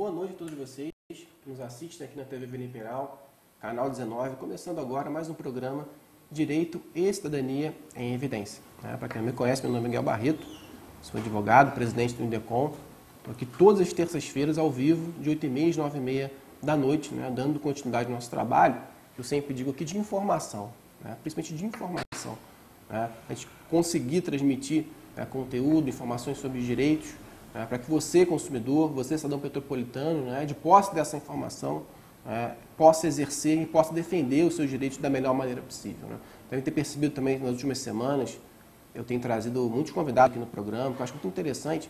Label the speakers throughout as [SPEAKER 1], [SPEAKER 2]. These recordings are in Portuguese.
[SPEAKER 1] boa noite a todos vocês que nos assistem aqui na TV Vila Imperial, canal 19, começando agora mais um programa Direito e Cidadania em Evidência. Para quem não me conhece, meu nome é Miguel Barreto, sou advogado, presidente do Indecom, estou aqui todas as terças-feiras ao vivo, de 8h30 às 9h30 da noite, dando continuidade ao nosso trabalho, que eu sempre digo aqui de informação, principalmente de informação. A gente conseguir transmitir conteúdo, informações sobre direitos, para que você, consumidor, você, cidadão petropolitano, de posse dessa informação, possa exercer e possa defender os seus direitos da melhor maneira possível. Devem ter percebido também nas últimas semanas, eu tenho trazido muitos convidados aqui no programa, que eu acho muito interessante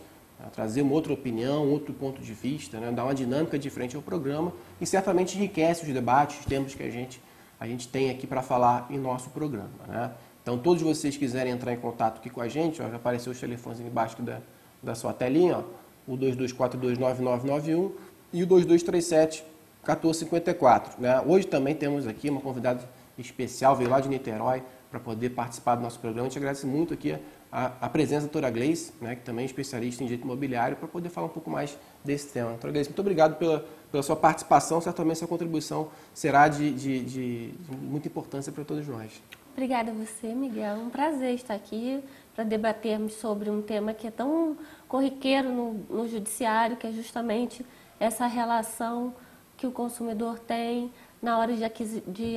[SPEAKER 1] trazer uma outra opinião, outro ponto de vista, dar uma dinâmica diferente ao programa e certamente enriquece os debates, os temas que a gente tem aqui para falar em nosso programa. Então, todos vocês quiserem entrar em contato aqui com a gente, já apareceu os telefones embaixo da sua telinha, o 22429991 e o 2237-1454. Hoje também temos aqui uma convidada especial, veio lá de Niterói, para poder participar do nosso programa. A gente agradece muito aqui a presença da doutora Gleice, que também é especialista em direito imobiliário, para poder falar um pouco mais desse tema. Doutora Gleice, muito obrigado pela sua participação, certamente sua contribuição será de muita importância para todos nós.
[SPEAKER 2] Obrigada a você, Miguel. É um prazer estar aqui para debatermos sobre um tema que é tão corriqueiro no judiciário, que é justamente essa relação que o consumidor tem na hora de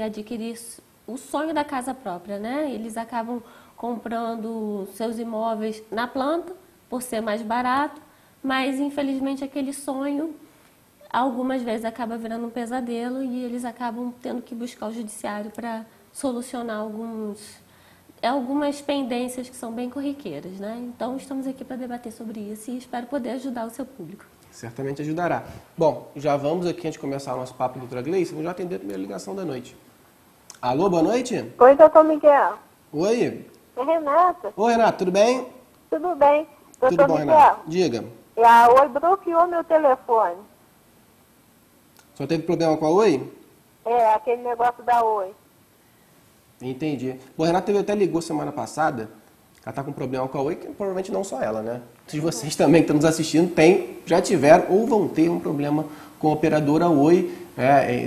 [SPEAKER 2] adquirir o sonho da casa própria, Eles acabam comprando seus imóveis na planta, por ser mais barato, mas infelizmente aquele sonho algumas vezes acaba virando um pesadelo e eles acabam tendo que buscar o judiciário para solucionar algumas pendências que são bem corriqueiras, Então, estamos aqui para debater sobre isso e espero poder ajudar o seu público.
[SPEAKER 1] Certamente ajudará. Bom, já vamos aqui, antes de começar o nosso papo, doutora Gleice, vamos já atender a primeira ligação da noite. Alô, boa noite?
[SPEAKER 3] Oi, doutor Miguel.
[SPEAKER 1] Oi.
[SPEAKER 3] É Renata.
[SPEAKER 1] Oi, Renata, tudo bem?
[SPEAKER 3] Tudo bem.
[SPEAKER 1] Tudo
[SPEAKER 3] Doutor
[SPEAKER 1] bom,
[SPEAKER 3] Miguel,
[SPEAKER 1] Renata? Diga.
[SPEAKER 3] a Oi bloqueou meu telefone.
[SPEAKER 1] Só teve problema com a Oi?
[SPEAKER 3] É, aquele negócio da Oi.
[SPEAKER 1] Entendi. Bom, a Renata até ligou semana passada, ela está com problema com a Oi, que provavelmente não só ela, Se vocês também que estão nos assistindo já tiveram ou vão ter um problema com a operadora Oi,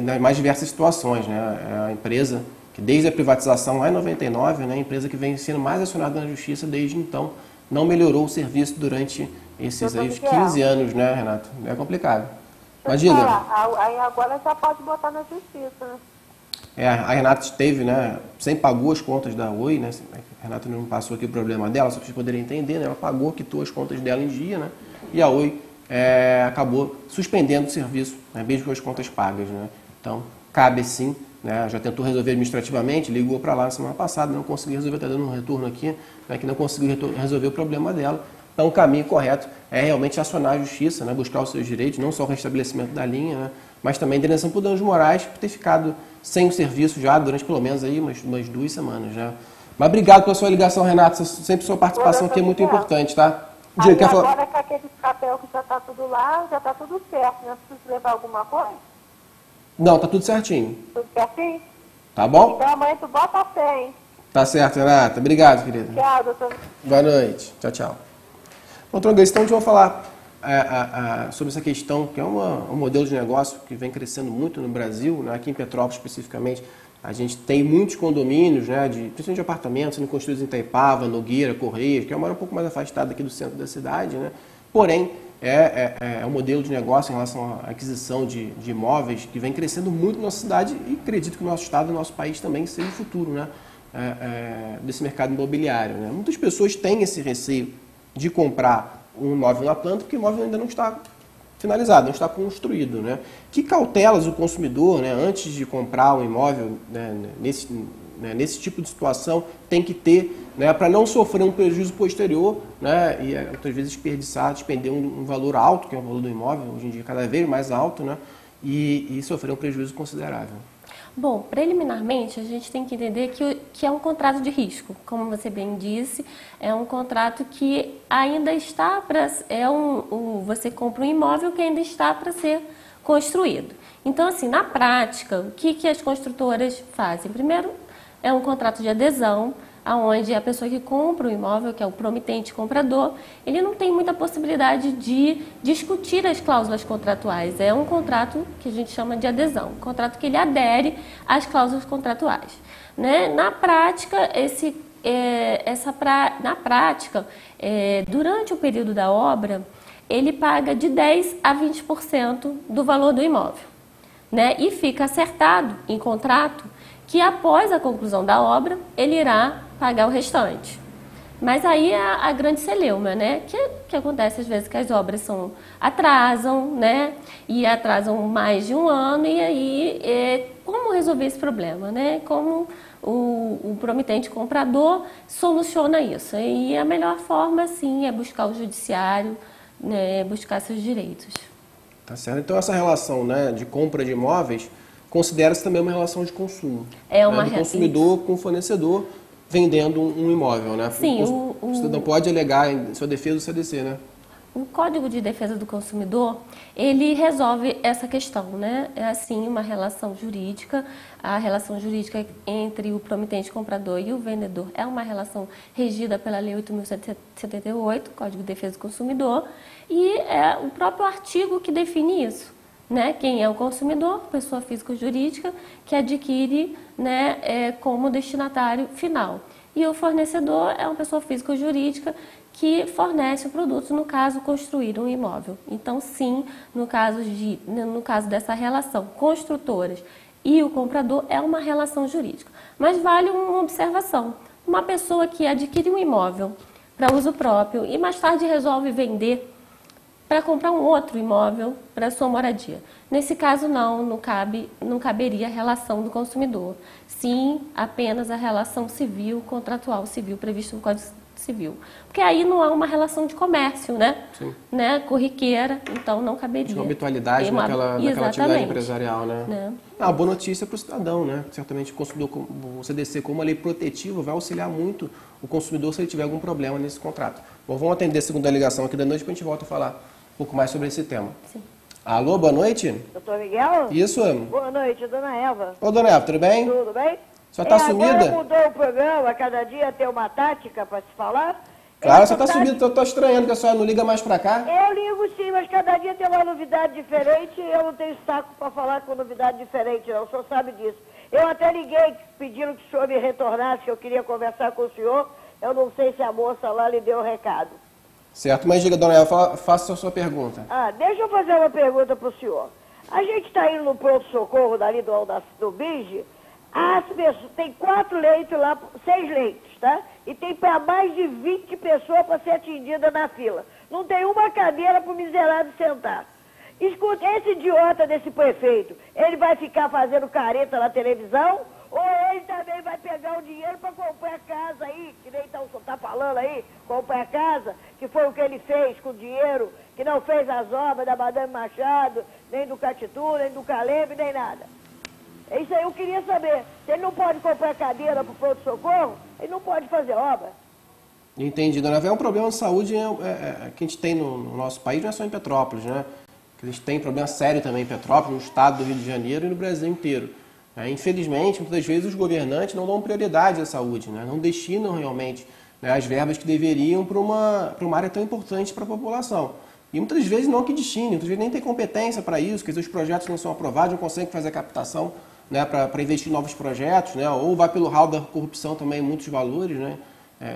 [SPEAKER 1] nas mais diversas situações, É a empresa que desde a privatização lá em 99, a empresa que vem sendo mais acionada na justiça desde então, não melhorou o serviço durante esses aí, os 15 anos, Renata? É complicado. Mas diga.
[SPEAKER 3] Aí agora já pode botar na justiça,
[SPEAKER 1] A Renata esteve, sempre pagou as contas da Oi, A Renata não passou aqui o problema dela, só para vocês poderem entender, Ela pagou, quitou as contas dela em dia, E a Oi acabou suspendendo o serviço, mesmo com as contas pagas, Então, cabe sim, já tentou resolver administrativamente, ligou para lá na semana passada, não conseguiu resolver, está dando um retorno aqui, que não conseguiu resolver o problema dela. Então, o caminho correto é realmente acionar a justiça, buscar os seus direitos, não só o restabelecimento da linha, mas também indenização por danos morais, por ter ficado sem o serviço já durante pelo menos aí umas 2 semanas. Mas obrigado pela sua ligação, Renata. Sempre sua participação aqui é muito importante, tá?
[SPEAKER 3] Diga, agora com aquele papel que já está tudo lá, já está tudo certo, Preciso levar alguma coisa?
[SPEAKER 1] Não, tá tudo certinho.
[SPEAKER 3] Tudo certinho?
[SPEAKER 1] Tá bom?
[SPEAKER 3] Então amanhã tu bota a fé, hein?
[SPEAKER 1] Tá certo, Renata. Obrigado, querida.
[SPEAKER 3] Tchau, doutor.
[SPEAKER 1] Boa noite. Tchau, tchau. Doutor Gleice, então a gente vai falar sobre essa questão, que é um modelo de negócio que vem crescendo muito no Brasil, aqui em Petrópolis especificamente. A gente tem muitos condomínios, principalmente de apartamentos, sendo construídos em Itaipava, Nogueira, Correios, que é uma área um pouco mais afastada aqui do centro da cidade, Porém, é um modelo de negócio em relação à aquisição de imóveis que vem crescendo muito na nossa cidade e acredito que o nosso estado e o nosso país também seja o futuro, desse mercado imobiliário. Muitas pessoas têm esse receio de comprar um imóvel na planta porque o imóvel ainda não está finalizado, não está construído. Que cautelas o consumidor, antes de comprar um imóvel nesse tipo de situação tem que ter para não sofrer um prejuízo posterior e outras vezes despender um valor alto, que é o valor do imóvel, hoje em dia cada vez mais alto, e sofrer um prejuízo considerável.
[SPEAKER 2] Bom, preliminarmente, a gente tem que entender que é um contrato de risco. Como você bem disse, é um contrato que ainda está para... você compra um imóvel que ainda está para ser construído. Então, assim, na prática, o que as construtoras fazem? Primeiro, é um contrato de adesão, onde a pessoa que compra o imóvel, que é o promitente comprador, ele não tem muita possibilidade de discutir as cláusulas contratuais. É um contrato que a gente chama de adesão, um contrato que ele adere às cláusulas contratuais. Né? Na prática, durante o período da obra, ele paga de 10% a 20% do valor do imóvel. Né? E fica acertado em contrato que após a conclusão da obra, ele irá pagar o restante. Mas aí é a grande celeuma, né? Que acontece às vezes que as obras atrasam, né? E atrasam mais de um ano, e aí como resolver esse problema, né? Como o promitente comprador soluciona isso? E a melhor forma, sim, é buscar o judiciário, né? Buscar seus direitos.
[SPEAKER 1] Tá certo. Então essa relação, né, de compra de imóveis considera-se também uma relação de consumo.
[SPEAKER 2] É uma
[SPEAKER 1] do consumidor com o fornecedor vendendo um imóvel, né?
[SPEAKER 2] Sim,
[SPEAKER 1] o cidadão pode alegar em sua defesa o CDC, né?
[SPEAKER 2] O Código de Defesa do Consumidor, ele resolve essa questão, né? É assim uma relação jurídica. A relação jurídica entre o promitente comprador e o vendedor é uma relação regida pela Lei 8.178, Código de Defesa do Consumidor, e é o próprio artigo que define isso, né? Quem é o consumidor, pessoa física ou jurídica, que adquire, né, como destinatário final. E o fornecedor é uma pessoa física ou jurídica que fornece o produto, no caso, construir um imóvel. Então, sim, no caso dessa relação, construtoras e o comprador é uma relação jurídica. Mas vale uma observação. Uma pessoa que adquire um imóvel para uso próprio e mais tarde resolve vender para comprar um outro imóvel para sua moradia. Nesse caso, não caberia a relação do consumidor. Sim, apenas a relação civil, contratual civil, prevista no Código Civil. Porque aí não há uma relação de comércio, né?
[SPEAKER 1] Sim.
[SPEAKER 2] Né? Corriqueira, então não caberia.
[SPEAKER 1] Uma habitualidade naquela atividade empresarial, né? Uma boa notícia para o cidadão, né? Certamente o CDC, como uma lei protetiva, vai auxiliar muito o consumidor se ele tiver algum problema nesse contrato. Bom, vamos atender a segunda ligação aqui da noite para a gente volta a falar um pouco mais sobre esse tema.
[SPEAKER 2] Sim.
[SPEAKER 1] Alô, boa noite.
[SPEAKER 3] Doutor Miguel?
[SPEAKER 1] Isso.
[SPEAKER 3] Boa noite, dona Eva.
[SPEAKER 1] Ô, dona Eva, tudo bem?
[SPEAKER 3] Tudo bem?
[SPEAKER 1] A senhora está sumida?
[SPEAKER 3] Agora mudou o programa, cada dia tem uma tática para se falar.
[SPEAKER 1] Claro, você está sumida, eu estou estranhando que a senhora não liga mais para cá.
[SPEAKER 3] Eu ligo sim, mas cada dia tem uma novidade diferente e eu não tenho saco para falar com novidade diferente, não. O senhor sabe disso. Eu até liguei pedindo que o senhor me retornasse, que eu queria conversar com o senhor. Eu não sei se a moça lá lhe deu o recado.
[SPEAKER 1] Certo, mas diga, dona Eva, faça a sua pergunta.
[SPEAKER 3] Deixa eu fazer uma pergunta para o senhor. A gente está indo no pronto-socorro dali do BIG, tem 4 leitos lá, 6 leitos, tá? E tem para mais de 20 pessoas para ser atendida na fila. Não tem uma cadeira para o miserável sentar. Escuta, esse idiota desse prefeito, ele vai ficar fazendo careta na televisão? Ou ele também vai pegar o dinheiro para comprar casa aí, que nem tá falando aí, comprar casa, que foi o que ele fez com o dinheiro, que não fez as obras da Madame Machado, nem do Catitu, nem do Caleb, nem nada. É isso aí, eu queria saber. Se ele não pode comprar cadeira para o pronto-socorro, ele não pode fazer obra.
[SPEAKER 1] Entendi, dona Eva. É um problema de saúde que a gente tem no nosso país, não é só em Petrópolis, né? A gente tem problema sério também em Petrópolis, no estado do Rio de Janeiro e no Brasil inteiro. Infelizmente, muitas vezes os governantes não dão prioridade à saúde, né? Não destinam realmente, né, as verbas que deveriam para uma área tão importante para a população. E muitas vezes não que destinem, muitas vezes nem tem competência para isso, quer dizer, os projetos não são aprovados, não conseguem fazer a captação, né, para investir em novos projetos, né, ou vai pelo ralo da corrupção também muitos valores, né.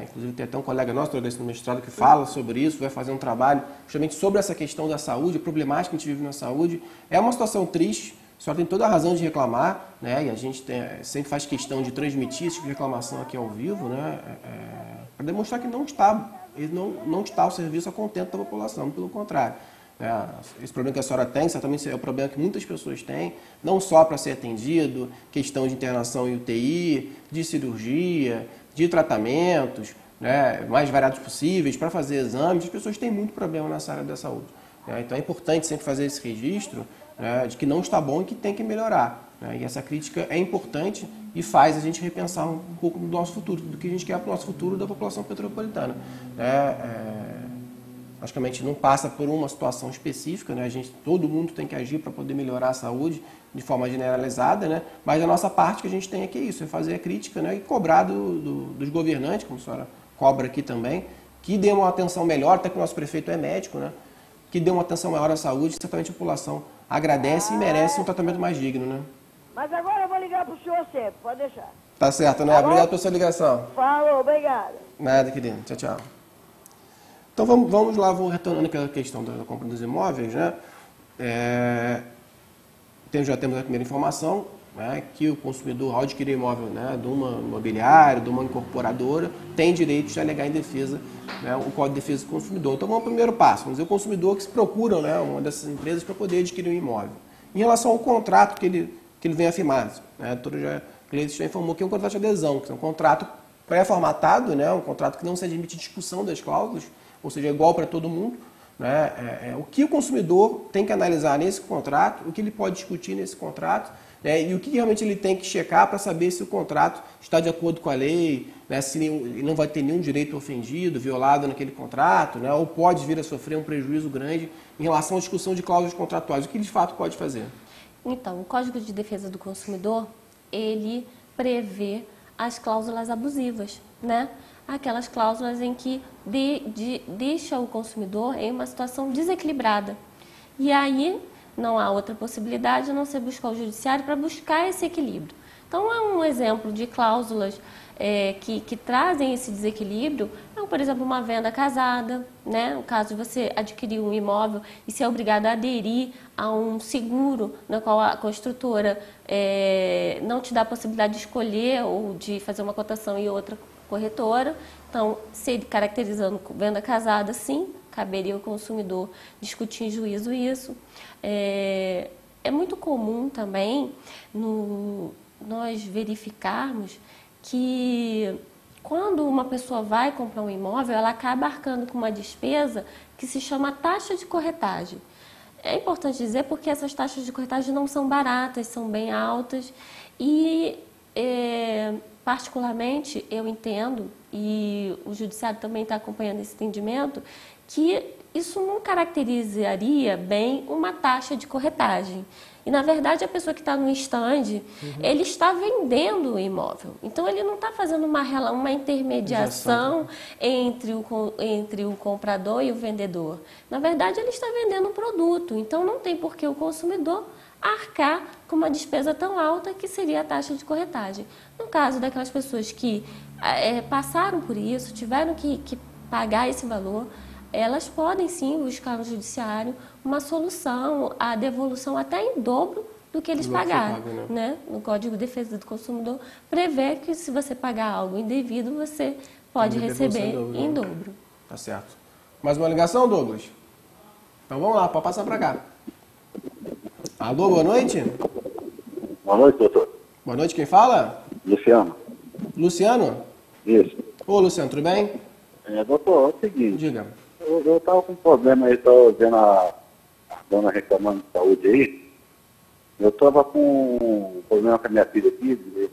[SPEAKER 1] Inclusive tem até um colega nosso, no mestrado, que fala sobre isso, vai fazer um trabalho justamente sobre essa questão da saúde, a problemática que a gente vive na saúde. É uma situação triste, a senhora tem toda a razão de reclamar, né, e a gente sempre faz questão de transmitir esse tipo de reclamação aqui ao vivo, né, para demonstrar que não está o serviço a contento da população, pelo contrário. Esse problema que a senhora tem, certamente é o problema que muitas pessoas têm, não só para ser atendido, questão de internação em UTI, de cirurgia, de tratamentos, né, mais variados possíveis, para fazer exames. As pessoas têm muito problema nessa área da saúde. Então é importante sempre fazer esse registro, né, de que não está bom e que tem que melhorar. E essa crítica é importante e faz a gente repensar um pouco do nosso futuro, do que a gente quer para o nosso futuro da população petropolitana. logicamente não passa por uma situação específica, né? Todo mundo tem que agir para poder melhorar a saúde de forma generalizada, né? Mas a nossa parte que a gente tem aqui é isso, é fazer a crítica, né? E cobrar dos governantes, como a senhora cobra aqui também, que dê uma atenção melhor, até que o nosso prefeito é médico, né? Que dê uma atenção maior à saúde, certamente a população agradece e merece um tratamento mais digno, né?
[SPEAKER 3] Mas agora eu vou ligar pro senhor sempre, pode deixar.
[SPEAKER 1] Tá certo, né? Obrigado pela sua ligação.
[SPEAKER 3] Falou, obrigada.
[SPEAKER 1] Nada, querido. Tchau, tchau. Então vamos lá, vou retornando àquela questão da compra dos imóveis, né? Já temos a primeira informação, né, que o consumidor, ao adquirir imóvel, né, de uma imobiliária, de uma incorporadora, tem direito de alegar em defesa, né, o Código de Defesa do Consumidor. Então vamos ao primeiro passo, vamos dizer, o consumidor que se procura, né, uma dessas empresas para poder adquirir um imóvel. Em relação ao contrato que ele vem afirmar, né, a Gleice já informou que é um contrato de adesão, que é um contrato pré-formatado, né, um contrato que não se admite discussão das cláusulas, ou seja, é igual para todo mundo. Né, o que o consumidor tem que analisar nesse contrato, o que ele pode discutir nesse contrato, né, e o que realmente ele tem que checar para saber se o contrato está de acordo com a lei, né, se ele não vai ter nenhum direito ofendido, violado naquele contrato, né, ou pode vir a sofrer um prejuízo grande em relação à discussão de cláusulas contratuais. O que ele de fato pode fazer? Então,
[SPEAKER 2] o Código de Defesa do Consumidor, ele prevê as cláusulas abusivas, né? Aquelas cláusulas em que deixa o consumidor em uma situação desequilibrada. E aí não há outra possibilidade a não ser buscar o judiciário para buscar esse equilíbrio. Então, é um exemplo de cláusulas que trazem esse desequilíbrio, por exemplo, uma venda casada, né? No caso de você adquirir um imóvel e ser obrigado a aderir a um seguro, na qual a construtora não te dá a possibilidade de escolher ou de fazer uma cotação e outra corretora. Então, se ele caracterizando venda casada, sim, caberia ao consumidor discutir em juízo isso. É muito comum também nós verificarmos que quando uma pessoa vai comprar um imóvel, ela acaba arcando com uma despesa que se chama taxa de corretagem. É importante dizer porque essas taxas de corretagem não são baratas, são bem altas e, particularmente, eu entendo, e o judiciário também está acompanhando esse entendimento, que isso não caracterizaria bem uma taxa de corretagem. E, na verdade, a pessoa que está no stand, ele está vendendo o imóvel. Então, ele não está fazendo uma intermediação entre o comprador e o vendedor. Na verdade, ele está vendendo um produto. Então, não tem por que o consumidor arcar com uma despesa tão alta que seria a taxa de corretagem. No caso daquelas pessoas que passaram por isso, tiveram que pagar esse valor, elas podem sim buscar no judiciário uma solução, a devolução até em dobro do que eles pagaram. Né? No Código de Defesa do Consumidor prevê que se você pagar algo indevido, você pode receber em dobro.
[SPEAKER 1] Tá certo. Mais uma ligação, Douglas? Então vamos lá, pode passar para cá. Alô, boa noite.
[SPEAKER 4] Boa noite, doutor.
[SPEAKER 1] Boa noite, quem fala?
[SPEAKER 4] Luciano.
[SPEAKER 1] Luciano?
[SPEAKER 4] Isso.
[SPEAKER 1] Ô, Luciano, tudo bem?
[SPEAKER 4] Doutor, é o seguinte.
[SPEAKER 1] Diga.
[SPEAKER 4] Eu estava com um problema aí, estava vendo a dona reclamando de saúde aí. Eu estava com um problema com a minha filha aqui, de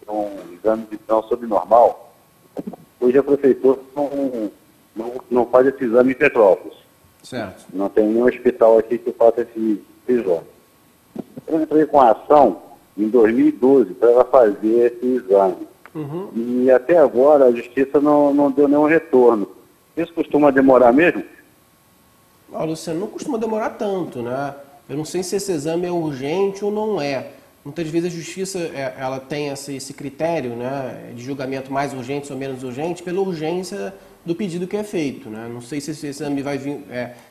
[SPEAKER 4] um exame de pressão subnormal. Hoje a prefeitura não faz esse exame em Petrópolis.
[SPEAKER 1] Certo.
[SPEAKER 4] Não tem nenhum hospital aqui que faça esse exame. Eu entrei com a ação em 2012 para ela fazer esse exame.
[SPEAKER 1] Uhum.
[SPEAKER 4] E até agora a justiça não deu nenhum retorno. Isso costuma demorar mesmo?
[SPEAKER 1] Luciano, não costuma demorar tanto, né? Eu não sei se esse exame é urgente ou não é. Muitas vezes a justiça ela tem esse critério, né, de julgamento mais urgente ou menos urgente pela urgência do pedido que é feito, né? Não sei se esse exame vai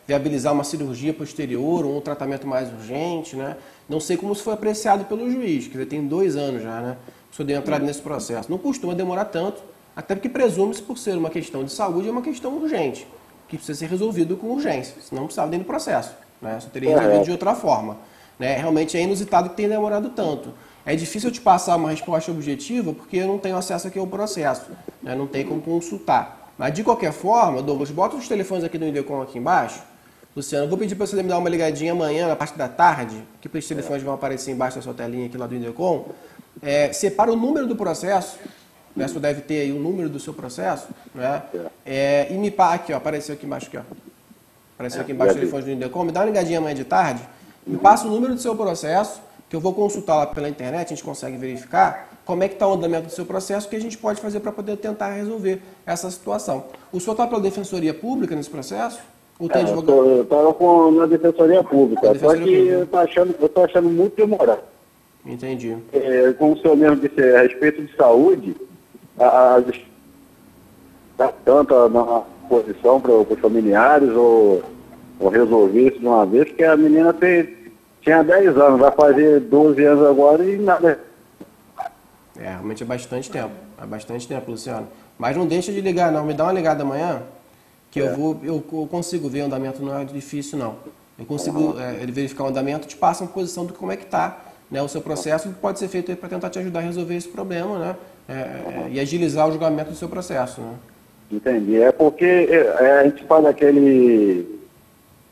[SPEAKER 1] viabilizar uma cirurgia posterior ou um tratamento mais urgente, né? Não sei como isso foi apreciado pelo juiz, que tem 2 anos já, né? Se eu dei entrada nesse processo. Não costuma demorar tanto, até porque presume-se por ser uma questão de saúde, é uma questão urgente, que precisa ser resolvido com urgência, senão não precisava dentro do processo, né? Só teria resolvido de outra forma. Né? Realmente é inusitado que tenha demorado tanto. É difícil eu te passar uma resposta objetiva porque eu não tenho acesso aqui ao processo, né? Não tem como consultar. Mas de qualquer forma, Douglas, bota os telefones aqui do Indecom aqui embaixo. Luciano, eu vou pedir para você me dar uma ligadinha amanhã, na parte da tarde, que os telefones vão aparecer embaixo da sua telinha aqui lá do Indecom. Separa o número do processo, né? Você deve ter aí o número do seu processo, né? E me aqui, ó, apareceu aqui embaixo, aqui, ó. apareceu aqui embaixo o telefone do Indecom, me dá uma ligadinha amanhã de tarde, me passa o número do seu processo, que eu vou consultar lá pela internet, a gente consegue verificar como é que está o andamento do seu processo, o que a gente pode fazer para poder tentar resolver essa situação. O senhor está pela Defensoria Pública nesse processo? Ou tem advogado?
[SPEAKER 4] Eu estava na Defensoria Pública, só que eu estou achando muito demorado.
[SPEAKER 1] Entendi.
[SPEAKER 4] Como o senhor mesmo disse, a respeito de saúde, a tanto na posição para os familiares ou resolver isso de uma vez, porque a menina tinha 10 anos, vai fazer 12 anos agora e nada.
[SPEAKER 1] Realmente é bastante tempo. É bastante tempo, Luciano. Mas não deixa de ligar, não. Me dá uma ligada amanhã, que eu consigo ver o andamento, não é difícil, não. Eu consigo ele verificar o andamento, te passa uma posição de como é que está, né, o seu processo, que pode ser feito para tentar te ajudar a resolver esse problema, né? E agilizar o julgamento do seu processo, né?
[SPEAKER 4] Entendi. É porque a gente faz aquele...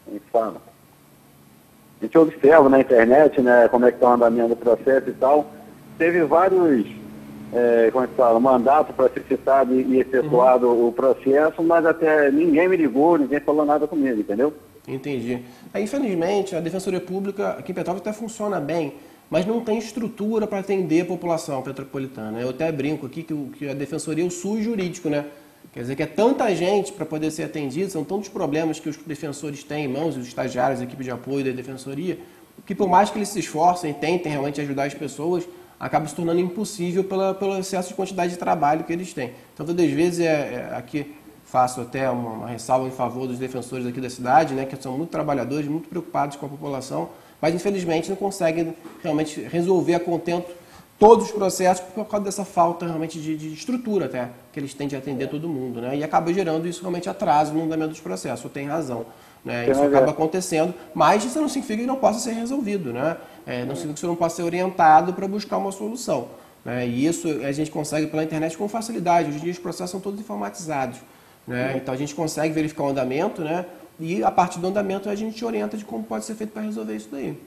[SPEAKER 4] Como fala? A gente observa na internet, né, como é que está o andamento do processo e tal. Teve vários, como é que fala, mandatos para ser citado e efetuado o processo, mas até ninguém me ligou, ninguém falou nada comigo, entendeu?
[SPEAKER 1] Entendi. Infelizmente, a Defensoria Pública aqui em Petrópolis até funciona bem, mas não tem estrutura para atender a população petropolitana. Eu até brinco aqui que a Defensoria é o SUS jurídico, né? Quer dizer que é tanta gente para poder ser atendido, são tantos problemas que os defensores têm em mãos, os estagiários, a equipe de apoio da Defensoria, que por mais que eles se esforcem e tentem realmente ajudar as pessoas, acaba se tornando impossível pelo excesso de quantidade de trabalho que eles têm. Então, todas as vezes, aqui faço até uma ressalva em favor dos defensores aqui da cidade, né, que são muito trabalhadores, muito preocupados com a população, mas infelizmente não conseguem realmente resolver a contento todos os processos por causa dessa falta realmente de estrutura até, que eles têm de atender todo mundo, né? E acaba gerando isso realmente atraso no andamento dos processos, você tem razão. Né? Isso acaba acontecendo, mas isso não significa que não possa ser resolvido, né? Não significa que você não possa ser orientado para buscar uma solução. Né? E isso a gente consegue pela internet com facilidade, hoje em dia os processos são todos informatizados. Né? Então a gente consegue verificar o andamento, né? E a partir do andamento a gente orienta de como pode ser feito para resolver isso daí.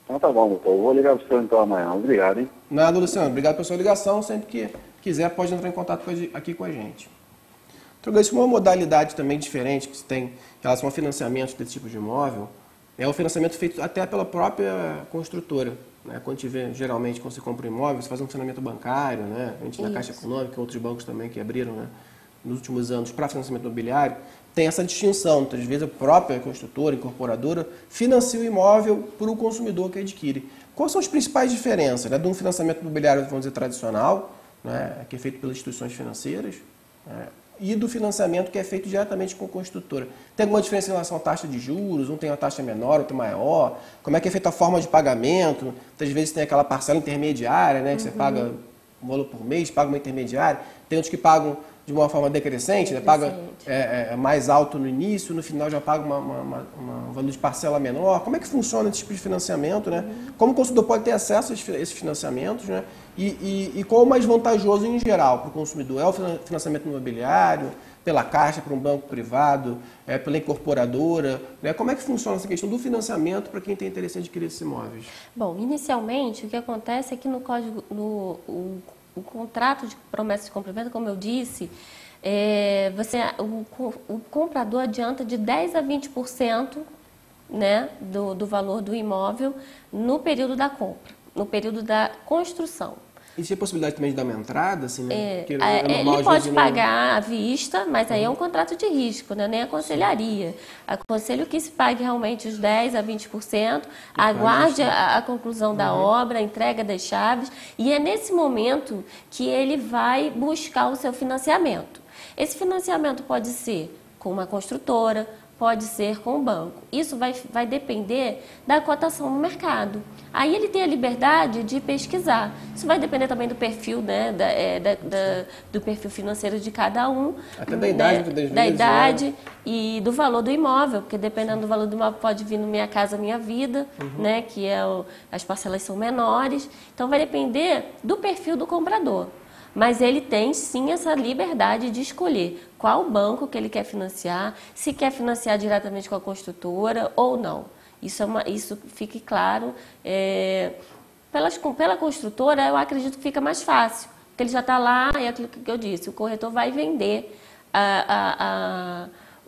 [SPEAKER 4] Então tá bom, doutor. Eu vou ligar para o senhor então amanhã. Obrigado, hein?
[SPEAKER 1] Nada, Luciano. Obrigado pela sua ligação. Sempre que quiser, pode entrar em contato aqui com a gente. Uma modalidade também diferente que se tem em relação ao financiamento desse tipo de imóvel é o financiamento feito até pela própria construtora. Né? Quando geralmente, quando você compra um imóvel, você faz um financiamento bancário, né? A gente na Caixa Econômica, outros bancos também que abriram, né, nos últimos anos para financiamento imobiliário, tem essa distinção. Muitas vezes a própria construtora, incorporadora, financia o imóvel para o consumidor que adquire. Quais são as principais diferenças, né, de um financiamento imobiliário, vamos dizer, tradicional, né, que é feito pelas instituições financeiras, né, e do financiamento que é feito diretamente com a construtora? Tem alguma diferença em relação à taxa de juros? Um tem uma taxa menor, outro maior? Como é que é feita a forma de pagamento? Muitas vezes tem aquela parcela intermediária, né, que você paga um valor por mês, paga uma intermediária. Tem outros que pagam de uma forma decrescente, né? Paga mais alto no início, no final já paga um valor de parcela menor. Como é que funciona esse tipo de financiamento? Né? Como o consumidor pode ter acesso a esses financiamentos? Né? E qual é o mais vantajoso em geral para o consumidor? É o financiamento imobiliário, pela Caixa, para um banco privado, pela incorporadora? Né? Como é que funciona essa questão do financiamento para quem tem interesse em adquirir esses imóveis?
[SPEAKER 2] Bom, inicialmente o que acontece é que no código, o contrato de promessa de compra e venda, como eu disse, o comprador adianta de 10% a 20%, né, do valor do imóvel no período da compra, no período da construção.
[SPEAKER 1] Existe a possibilidade também de dar uma entrada? Assim, né?
[SPEAKER 2] Ele pode pagar à vista, mas aí é um contrato de risco, né? Nem aconselharia. Aconselho que se pague realmente os 10% a 20%, aguarde a conclusão da obra, a entrega das chaves, e é nesse momento que ele vai buscar o seu financiamento. Esse financiamento pode ser com uma construtora, pode ser com o banco. Isso vai depender da cotação no mercado. Aí ele tem a liberdade de pesquisar. Isso vai depender também do perfil, né, do perfil financeiro de cada um.
[SPEAKER 1] Até da idade,
[SPEAKER 2] né, da idade e do valor do imóvel, porque dependendo do valor do imóvel pode vir no Minha Casa Minha Vida, né, que as parcelas são menores. Então vai depender do perfil do comprador. Mas ele tem sim essa liberdade de escolher qual banco que ele quer financiar, se quer financiar diretamente com a construtora ou não. Isso fique claro. Pela construtora, eu acredito que fica mais fácil, porque ele já está lá, é aquilo que eu disse, o corretor vai vender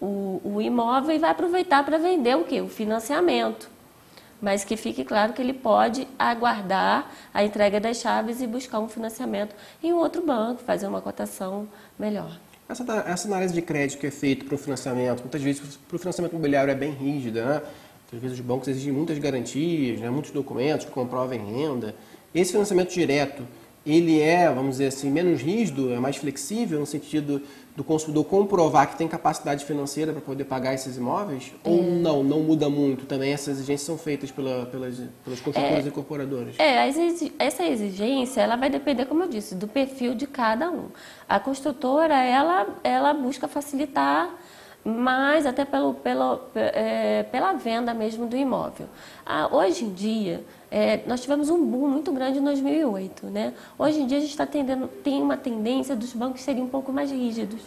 [SPEAKER 2] o imóvel e vai aproveitar para vender o quê? O financiamento. Mas que fique claro que ele pode aguardar a entrega das chaves e buscar um financiamento em um outro banco, fazer uma cotação melhor.
[SPEAKER 1] Essa análise de crédito que é feita para o financiamento, muitas vezes para o financiamento imobiliário é bem rígida, né? Às vezes os bancos exigem muitas garantias, né? Muitos documentos que comprovem renda. Esse financiamento direto, ele é, vamos dizer assim, menos rígido, é mais flexível no sentido do consumidor comprovar que tem capacidade financeira para poder pagar esses imóveis? Ou não muda muito também? Essas exigências são feitas pelas construtoras e incorporadoras?
[SPEAKER 2] Essa exigência, ela vai depender, como eu disse, do perfil de cada um. A construtora, ela busca facilitar mais até pela venda mesmo do imóvel. Hoje em dia, nós tivemos um boom muito grande em 2008, né? Hoje em dia a gente tem uma tendência dos bancos serem um pouco mais rígidos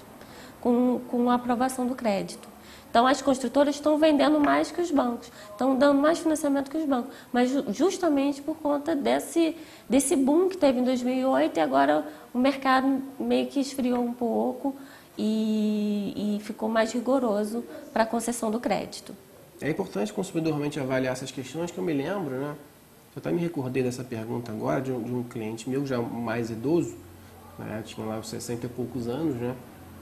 [SPEAKER 2] com a aprovação do crédito. Então as construtoras estão vendendo mais que os bancos, estão dando mais financiamento que os bancos, mas justamente por conta desse boom que teve em 2008 e agora o mercado meio que esfriou um pouco e ficou mais rigoroso para a concessão do crédito.
[SPEAKER 1] É importante o consumidor realmente avaliar essas questões, que eu me lembro, né? Eu até me recordei dessa pergunta agora de um cliente meu, já mais idoso, né? Tinha lá uns 60 e poucos anos, né?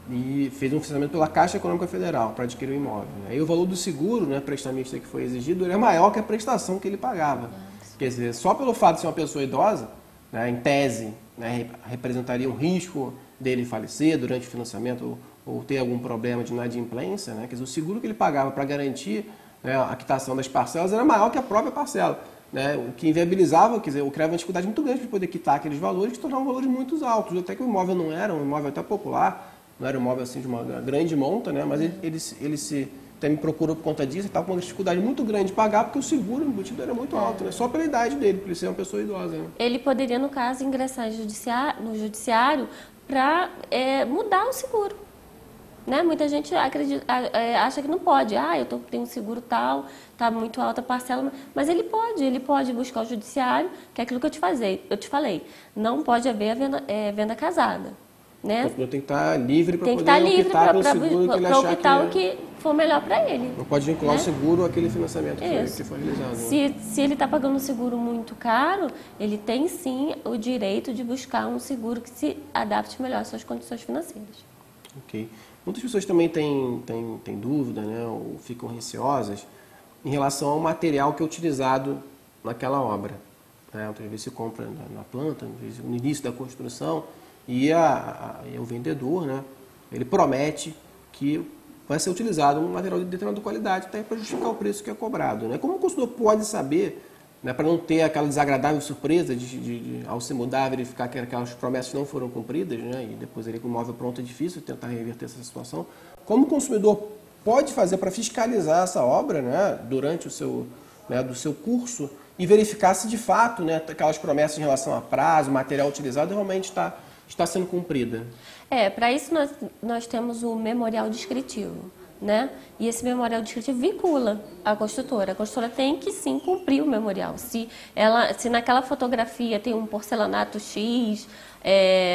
[SPEAKER 1] E fez um financiamento pela Caixa Econômica Federal para adquirir o imóvel. Né? E o valor do seguro, né, prestamista que foi exigido, era maior que a prestação que ele pagava. Quer dizer, só pelo fato de ser uma pessoa idosa, né, em tese, né, representaria um risco dele falecer durante o financiamento ou ter algum problema de inadimplência, né? Quer dizer, o seguro que ele pagava para garantir, né, a quitação das parcelas era maior que a própria parcela, né? O que inviabilizava, quer dizer, criava uma dificuldade muito grande para poder quitar aqueles valores, que se tornavam valores muito altos. Até que o imóvel não era um imóvel até popular, não era um imóvel assim de uma grande monta, né? Mas ele até me procurou por conta disso, estava com uma dificuldade muito grande de pagar, porque o seguro embutido era muito alto, né? Só pela idade dele, por ele ser uma pessoa idosa. Né?
[SPEAKER 2] Ele poderia, no caso, ingressar no judiciário para mudar o seguro. Né? Muita gente acha que não pode. Eu tenho um seguro tal, está muito alta a parcela, mas ele pode buscar o judiciário, que é aquilo que eu te falei. Não pode haver venda casada. Né?
[SPEAKER 1] O consumidor tem que estar livre para poder optar pelo seguro que ele achar
[SPEAKER 2] o que for melhor para ele.
[SPEAKER 1] Não pode vincular
[SPEAKER 2] né?
[SPEAKER 1] o seguro àquele financiamento que foi realizado.
[SPEAKER 2] Se ele está pagando um seguro muito caro, ele tem sim o direito de buscar um seguro que se adapte melhor às suas condições financeiras.
[SPEAKER 1] Ok. Muitas pessoas também têm dúvida, né, ou ficam receosas em relação ao material que é utilizado naquela obra. Né? Outras vezes se compra na planta, às vezes no início da construção, e o vendedor, né, ele promete que vai ser utilizado um material de determinada qualidade até para justificar o preço que é cobrado. Né? Como o consumidor pode saber, né, para não ter aquela desagradável surpresa de ao se mudar, verificar que aquelas promessas não foram cumpridas, né, e depois ele com o imóvel pronto é difícil tentar reverter essa situação. Como o consumidor pode fazer para fiscalizar essa obra, né, durante o seu, né, do seu curso e verificar se de fato, né, aquelas promessas em relação a prazo, material utilizado realmente está sendo cumprida?
[SPEAKER 2] Para isso nós temos o memorial descritivo, né? E esse memorial descritivo vincula a construtora. A construtora tem que sim cumprir o memorial. Se naquela fotografia tem um porcelanato X,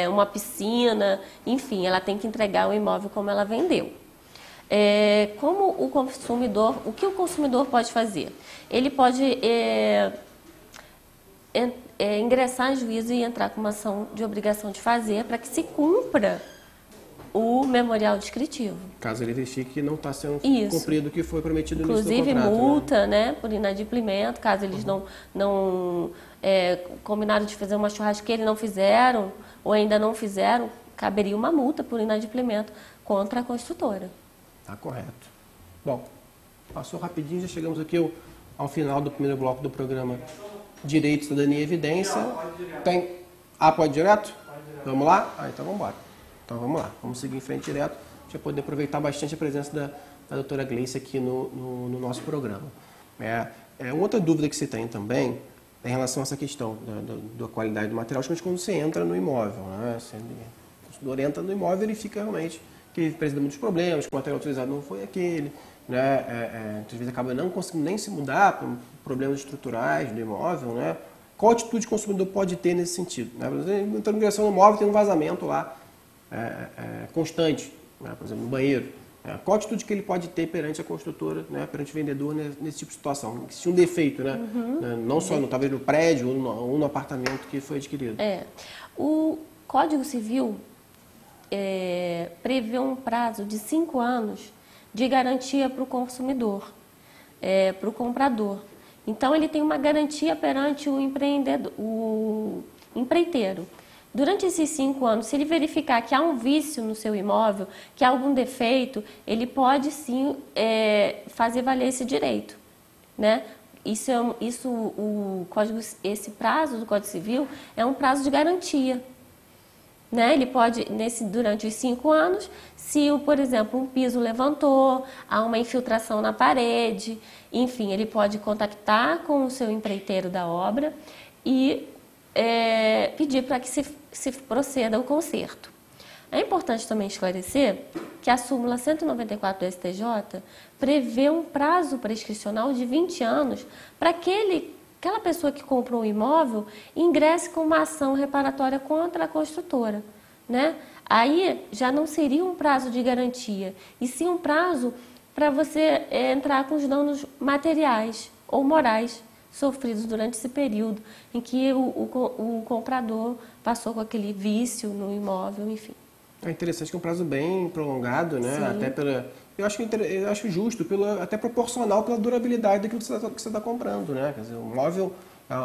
[SPEAKER 2] uma piscina, enfim, ela tem que entregar o imóvel como ela vendeu. O que o consumidor pode fazer? Ele pode ingressar em juízo e entrar com uma ação de obrigação de fazer para que se cumpra o memorial descritivo.
[SPEAKER 1] Caso ele verifique que não está sendo cumprido o que foi prometido no início do
[SPEAKER 2] contrato.
[SPEAKER 1] contrato.
[SPEAKER 2] Inclusive multa, né, por inadimplimento, caso eles não combinaram de fazer uma churrasqueira e não fizeram, ou ainda não fizeram, caberia uma multa por inadimplimento contra a construtora.
[SPEAKER 1] Tá correto. Bom, passou rapidinho, já chegamos aqui ao final do primeiro bloco do programa Direito, Cidadania e Evidência. Pode direto? Vamos lá? Então vamos embora. Então vamos lá, vamos seguir em frente direto, para poder aproveitar bastante a presença da doutora Gleice aqui no nosso programa. Outra dúvida que você tem também é em relação a essa questão da qualidade do material, principalmente quando você entra no imóvel. Né? O consumidor entra no imóvel, ele fica realmente que apresenta muitos problemas, que o material utilizado não foi aquele, né? Às vezes acaba não conseguindo nem se mudar por problemas estruturais do imóvel. Né? Qual atitude o consumidor pode ter nesse sentido? Né? Por exemplo, entrando em ingressão no imóvel, tem um vazamento lá constante, né? Por exemplo, no banheiro. Qual a atitude que ele pode ter perante a construtora, né, perante o vendedor nesse tipo de situação? Se um defeito, né? Não só talvez no prédio ou no apartamento que foi adquirido.
[SPEAKER 2] O Código Civil prevê um prazo de 5 anos de garantia para o consumidor, para o comprador. Então, ele tem uma garantia perante o empreiteiro. Durante esses 5 anos, se ele verificar que há um vício no seu imóvel, que há algum defeito, ele pode sim fazer valer esse direito, né? Esse prazo do Código Civil é um prazo de garantia, né? Ele pode, durante os 5 anos, se, por exemplo, um piso levantou, há uma infiltração na parede, enfim, ele pode contactar com o seu empreiteiro da obra e pedir para que se proceda ao conserto. É importante também esclarecer que a súmula 194 do STJ prevê um prazo prescricional de 20 anos para aquela pessoa que comprou o imóvel ingresse com uma ação reparatória contra a construtora, né? Aí já não seria um prazo de garantia, e sim um prazo para você entrar com os danos materiais ou morais sofridos durante esse período em que o comprador passou com aquele vício no imóvel, enfim.
[SPEAKER 1] É interessante que é um prazo bem prolongado, né?
[SPEAKER 2] Sim.
[SPEAKER 1] Até eu acho justo, até proporcional pela durabilidade daquilo que você está comprando, né? Quer dizer, o móvel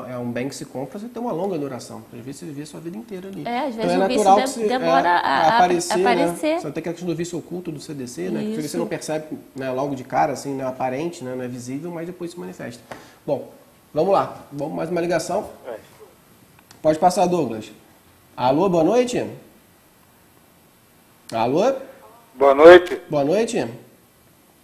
[SPEAKER 1] é um bem que se compra, você tem uma longa duração. Às vezes você vive a sua vida inteira ali.
[SPEAKER 2] Às vezes
[SPEAKER 1] então,
[SPEAKER 2] o
[SPEAKER 1] natural
[SPEAKER 2] vício
[SPEAKER 1] que
[SPEAKER 2] demora a aparecer.
[SPEAKER 1] Né? Você tem a questão do vício oculto do CDC, né? Que você não percebe, né, logo de cara, assim, não é aparente, né? Não é visível, mas depois se manifesta. Bom, vamos lá. Vamos mais uma ligação. Pode passar, Douglas. Alô, boa noite. Alô?
[SPEAKER 5] Boa noite.
[SPEAKER 1] Boa noite.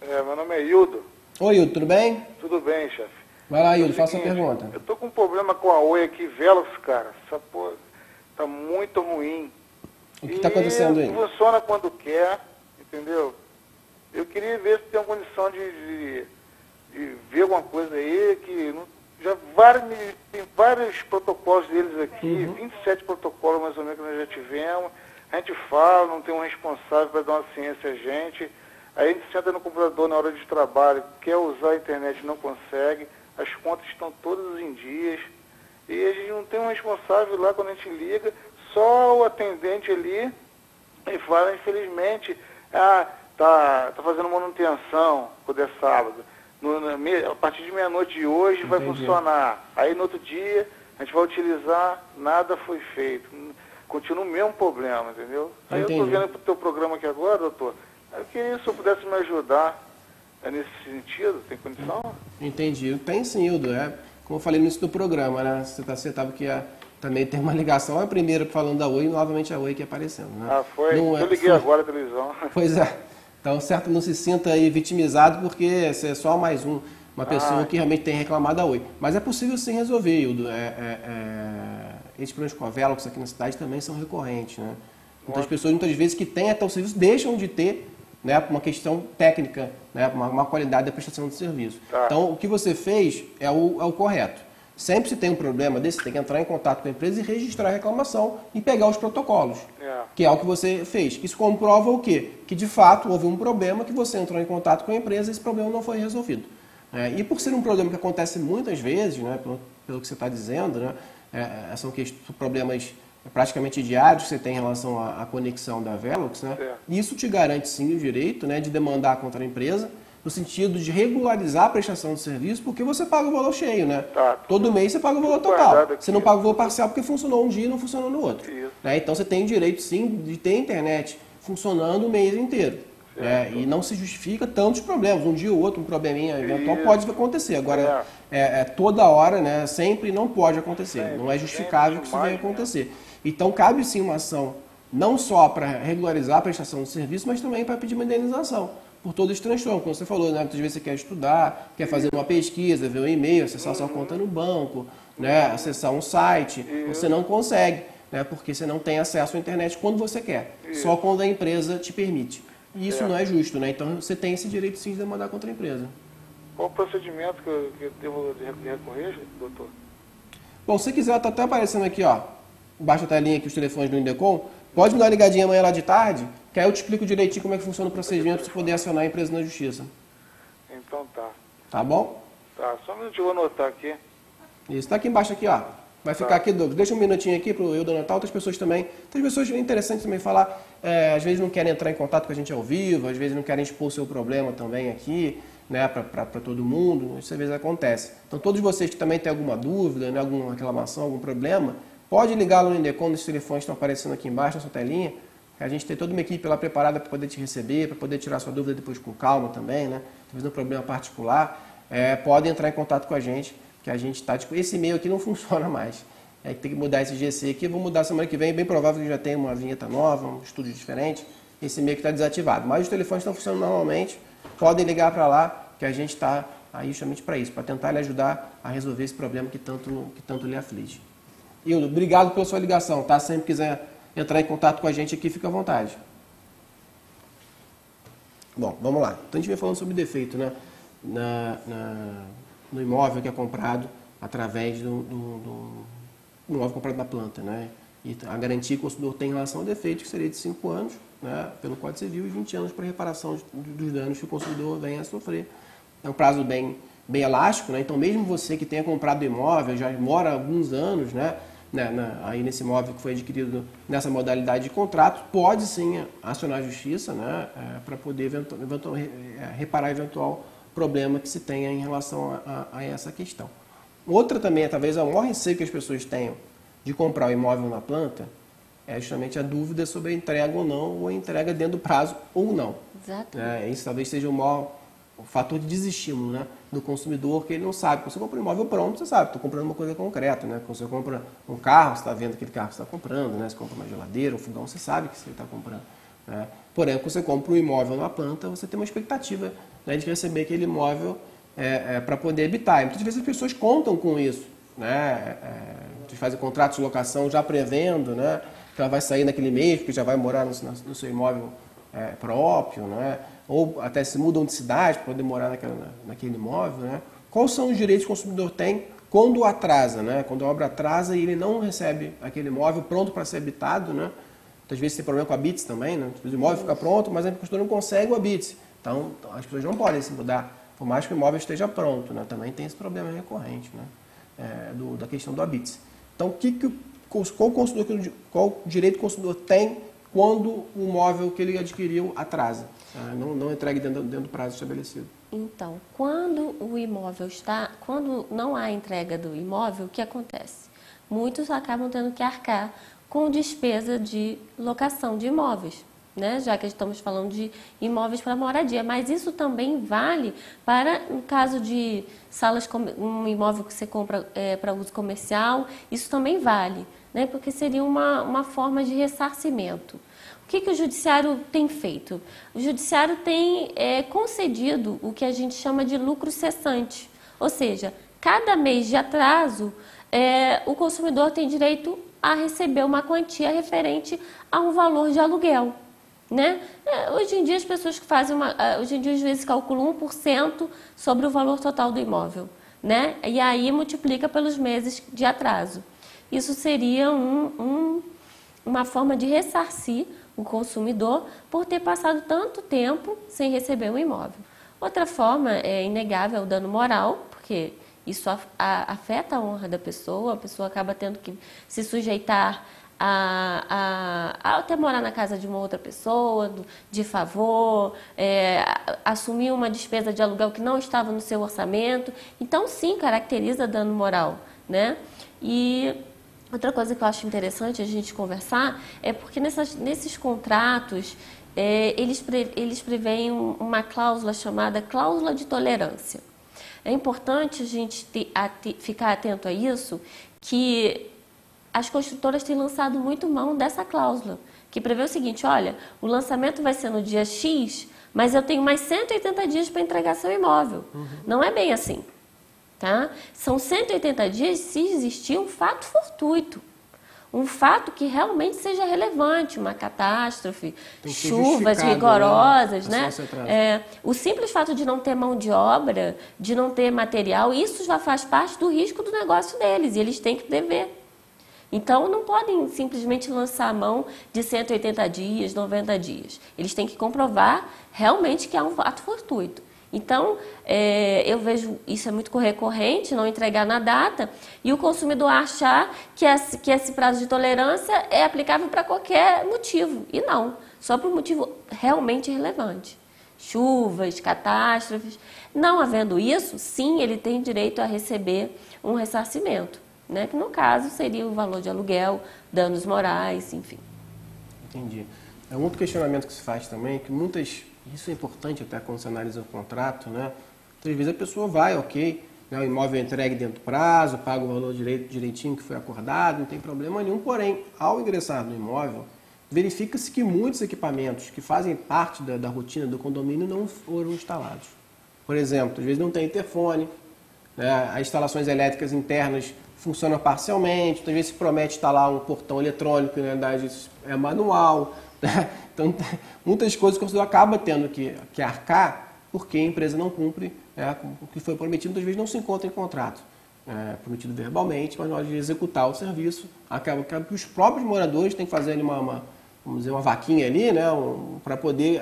[SPEAKER 5] Meu nome é Hildo.
[SPEAKER 1] Oi, Hildo, tudo bem?
[SPEAKER 5] Tudo bem, chefe?
[SPEAKER 1] Vai lá, Hildo, faça a pergunta.
[SPEAKER 5] Eu tô com um problema com a Oi aqui, Velox, cara. Essa porra tá muito ruim.
[SPEAKER 1] O que está acontecendo aí?
[SPEAKER 5] Funciona quando quer, entendeu? Eu queria ver se tem uma condição de ver alguma coisa aí, que tem vários protocolos deles aqui, 27 protocolos mais ou menos que nós já tivemos. A gente fala, não tem um responsável para dar uma ciência a gente. Aí a gente senta no computador na hora de trabalho, quer usar a internet, não consegue. As contas estão todas em dias. E a gente não tem um responsável lá quando a gente liga, só o atendente ali e fala, infelizmente, tá fazendo manutenção quando é sábado. A partir de meia-noite de hoje vai funcionar. Aí no outro dia a gente vai utilizar, nada foi feito. Continua o mesmo problema, entendeu? Aí eu estou vendo o teu programa aqui agora, doutor. Eu queria se eu pudesse me ajudar nesse sentido, tem condição?
[SPEAKER 1] Entendi. Tem sim, Hildo. Como eu falei no início do programa, né? Você estava que também tem uma ligação. A primeira falando da Oi e novamente a Oi aqui aparecendo. Né?
[SPEAKER 5] Foi. Eu liguei agora a televisão.
[SPEAKER 1] Pois é. Então, certo, não se sinta aí vitimizado, porque você é só mais uma pessoa que realmente tem reclamado da Oi. Mas é possível sim resolver, Hildo. Esses problemas com a Velox aqui na cidade também são recorrentes, né? Muitas pessoas, muitas vezes, que têm até o serviço, deixam de ter, né, por uma questão técnica, né, uma qualidade da prestação de serviço. Então, o que você fez é o correto. Sempre se tem um problema desse, você tem que entrar em contato com a empresa e registrar a reclamação e pegar os protocolos, que é o que você fez. Isso comprova o quê? Que, de fato, houve um problema, que você entrou em contato com a empresa e esse problema não foi resolvido. E por ser um problema que acontece muitas vezes, né, pelo que você está dizendo, né, são problemas praticamente diários que você tem em relação à conexão da Velox, né? Isso te garante sim o direito, né, de demandar contra a empresa, no sentido de regularizar a prestação de serviço, porque você paga o valor cheio, né? Todo mês você paga o valor total. Você não paga o valor parcial porque funcionou um dia e não funcionou no outro. Né? Então você tem o direito sim de ter internet funcionando o mês inteiro. E não se justifica tantos problemas. Um dia ou outro, um probleminha eventual pode acontecer. Agora, toda hora, né, sempre não pode acontecer. Não é justificável que isso venha acontecer. Então, cabe sim uma ação, não só para regularizar a prestação de serviço, mas também para pedir uma indenização por todo esse transtorno. Como você falou, né, muitas vezes você quer estudar, quer fazer uma pesquisa, ver um e-mail, acessar sua conta no banco, né, acessar um site, você não consegue, né, porque você não tem acesso à internet quando você quer, só quando a empresa te permite. E isso não é justo, né? Então você tem esse direito sim de demandar contra a empresa.
[SPEAKER 5] Qual o procedimento que eu devo recorrer, doutor?
[SPEAKER 1] Bom, se quiser, está até aparecendo aqui, ó, embaixo da telinha aqui os telefones do Indecom. Pode me dar uma ligadinha amanhã lá de tarde, que aí eu te explico direitinho como é que funciona o procedimento para você poder acionar a empresa na justiça.
[SPEAKER 5] Então tá.
[SPEAKER 1] Tá bom?
[SPEAKER 5] Tá, só um minutinho, eu vou anotar aqui.
[SPEAKER 1] Isso, tá aqui embaixo aqui, ó. Vai ficar aqui, Douglas. Deixa um minutinho aqui para eu anotar, outras pessoas também. Tem pessoas interessantes também falar, às vezes não querem entrar em contato com a gente ao vivo, às vezes não querem expor o seu problema também aqui, né, para todo mundo. Isso às vezes acontece. Então, todos vocês que também têm alguma dúvida, né, alguma reclamação, algum problema, pode ligar lá no Indecom, nos telefones que estão aparecendo aqui embaixo na sua telinha. A gente tem toda uma equipe lá preparada para poder te receber, para poder tirar sua dúvida depois com calma também, né? Talvez um problema particular. Pode entrar em contato com a gente, que a gente está... Tipo, esse e-mail aqui não funciona mais. Tem que mudar esse GC aqui. Eu vou mudar semana que vem. É bem provável que já tenha uma vinheta nova, um estúdio diferente. Esse e-mail que está desativado. Mas os telefones estão funcionando normalmente. Podem ligar para lá, que a gente está aí justamente para isso, para tentar lhe ajudar a resolver esse problema que tanto lhe aflige. Hildo, obrigado pela sua ligação, tá? Se sempre quiser entrar em contato com a gente aqui, fica à vontade. Bom, vamos lá. Então a gente vem falando sobre defeito, né? No imóvel que é comprado através do imóvel comprado na planta, né? E a garantia que o consumidor tem em relação ao defeito, que seria de 5 anos, né, pelo Código Civil, e 20 anos para reparação dos danos que o consumidor venha a sofrer. É um prazo bem elástico, né? Então mesmo você que tenha comprado o imóvel, já mora há alguns anos, né, aí nesse imóvel que foi adquirido nessa modalidade de contrato, pode sim acionar a justiça, né, para poder reparar eventual problema que se tenha em relação a essa questão. Outra também, talvez o maior receio que as pessoas tenham de comprar o imóvel na planta é justamente a dúvida sobre a entrega ou não, ou a entrega dentro do prazo ou não.
[SPEAKER 2] Exato.
[SPEAKER 1] Isso talvez seja o maior fator de desestímulo, né, do consumidor, que ele não sabe. Quando você compra um imóvel pronto, você sabe, estou comprando uma coisa concreta. Né? Quando você compra um carro, você está vendo aquele carro que você está comprando, né? Você compra uma geladeira, um fogão, você sabe que você está comprando. Né? Porém, quando você compra um imóvel na planta, você tem uma expectativa, né, de receber aquele imóvel para poder habitar. E muitas vezes as pessoas contam com isso. Né? Eles fazem contratos de locação já prevendo, né, que ela vai sair naquele mês, porque já vai morar no seu imóvel próprio, né? Ou até se mudam de cidade para poder morar naquele imóvel. Né? Quais são os direitos que o consumidor tem quando atrasa, né? Quando a obra atrasa e ele não recebe aquele imóvel pronto para ser habitado, né? Às vezes tem problema com a habite também, né? O imóvel fica pronto, mas a consumidor não consegue o habite. Então, as pessoas não podem se mudar, por mais que o imóvel esteja pronto, né? Também tem esse problema recorrente, né? Da questão do habite. Então, qual direito o consumidor tem quando o imóvel que ele adquiriu atrasa, não entregue dentro do prazo estabelecido?
[SPEAKER 2] Então, quando não há entrega do imóvel, o que acontece? Muitos acabam tendo que arcar com despesa de locação de imóveis, né? Já que estamos falando de imóveis para moradia, mas isso também vale para, no caso de um imóvel que você compra para uso comercial, isso também vale, né? Porque seria uma forma de ressarcimento. O que o Judiciário tem feito? O Judiciário tem concedido o que a gente chama de lucro cessante, ou seja, cada mês de atraso, o consumidor tem direito a receber uma quantia referente a um valor de aluguel. Né? Hoje em dia as pessoas que fazem hoje em dia os juízes calculam 1% sobre o valor total do imóvel, né? E aí multiplica pelos meses de atraso. Isso seria uma forma de ressarcir o consumidor por ter passado tanto tempo sem receber um imóvel. Outra forma é inegável o dano moral, porque isso afeta a honra da pessoa, a pessoa acaba tendo que se sujeitar a até morar na casa de uma outra pessoa, de favor, assumir uma despesa de aluguel que não estava no seu orçamento. Então, sim, caracteriza dano moral, né? E outra coisa que eu acho interessante a gente conversar é porque nesses contratos, eles preveem uma cláusula chamada cláusula de tolerância. É importante a gente ficar atento a isso, que as construtoras têm lançado muito mão dessa cláusula, que prevê o seguinte: olha, o lançamento vai ser no dia X, mas eu tenho mais 180 dias para entregar seu imóvel. Não é bem assim, tá? São 180 dias se existir um fato fortuito, um fato que realmente seja relevante, uma catástrofe, chuvas rigorosas, né? O simples fato de não ter mão de obra, de não ter material, isso já faz parte do risco do negócio deles, e eles têm que dever. Então, não podem simplesmente lançar a mão de 180 dias, 90 dias. Eles têm que comprovar realmente que há um ato fortuito. Então, eu vejo isso é muito recorrente, não entregar na data, e o consumidor achar que esse prazo de tolerância é aplicável para qualquer motivo. E não, só para um motivo realmente relevante. Chuvas, catástrofes. Não havendo isso, sim, ele tem direito a receber um ressarcimento, né? Que no caso seria o valor de aluguel, danos morais, enfim.
[SPEAKER 1] Entendi. É um outro questionamento que se faz também, que isso é importante até quando você analisa o contrato, né? Às vezes a pessoa vai, ok, né, o imóvel é entregue dentro do prazo, paga o valor direitinho que foi acordado, não tem problema nenhum, porém, ao ingressar no imóvel, verifica-se que muitos equipamentos que fazem parte da rotina do condomínio não foram instalados. Por exemplo, às vezes não tem interfone, né, as instalações elétricas internas funcionam parcialmente, às vezes se promete instalar um portão eletrônico, na verdade é manual, né? Então, muitas coisas que o consumidor acaba tendo que arcar porque a empresa não cumpre, né, com o que foi prometido, muitas vezes não se encontra em contrato. Prometido verbalmente, mas na hora de executar o serviço, acaba que os próprios moradores têm que fazer ali vamos dizer, uma vaquinha ali, né, para poder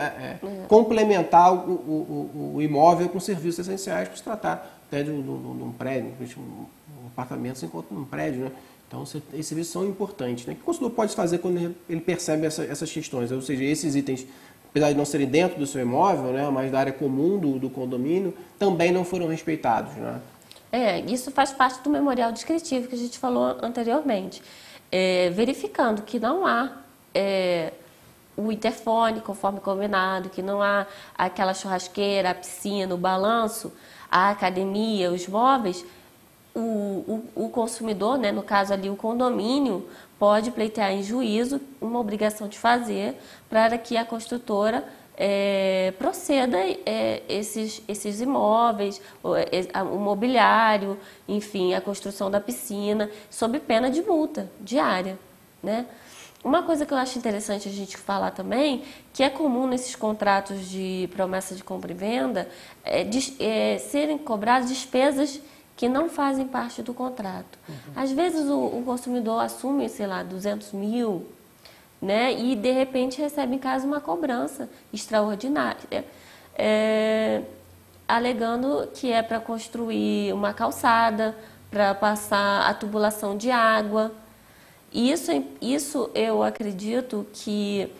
[SPEAKER 1] complementar o imóvel com serviços essenciais para se tratar até de um prédio, um apartamento se encontra num prédio, né? Então, esses serviços são importantes, né? O que o consumidor pode fazer quando ele percebe essas questões? Ou seja, esses itens, apesar de não serem dentro do seu imóvel, né, mas da área comum do condomínio, também não foram respeitados, né?
[SPEAKER 2] Isso faz parte do memorial descritivo que a gente falou anteriormente. Verificando que não há o interfone conforme combinado, que não há aquela churrasqueira, a piscina, o balanço, a academia, os móveis, o consumidor, né, no caso ali o condomínio, pode pleitear em juízo uma obrigação de fazer para que a construtora proceda esses imóveis, o mobiliário, enfim, a construção da piscina, sob pena de multa diária, né? Uma coisa que eu acho interessante a gente falar também, que é comum nesses contratos de promessa de compra e venda, serem cobradas despesas que não fazem parte do contrato. Às vezes o consumidor assume, sei lá, 200 mil, né, e de repente recebe em casa uma cobrança extraordinária, alegando que é para construir uma calçada, para passar a tubulação de água. Isso eu acredito que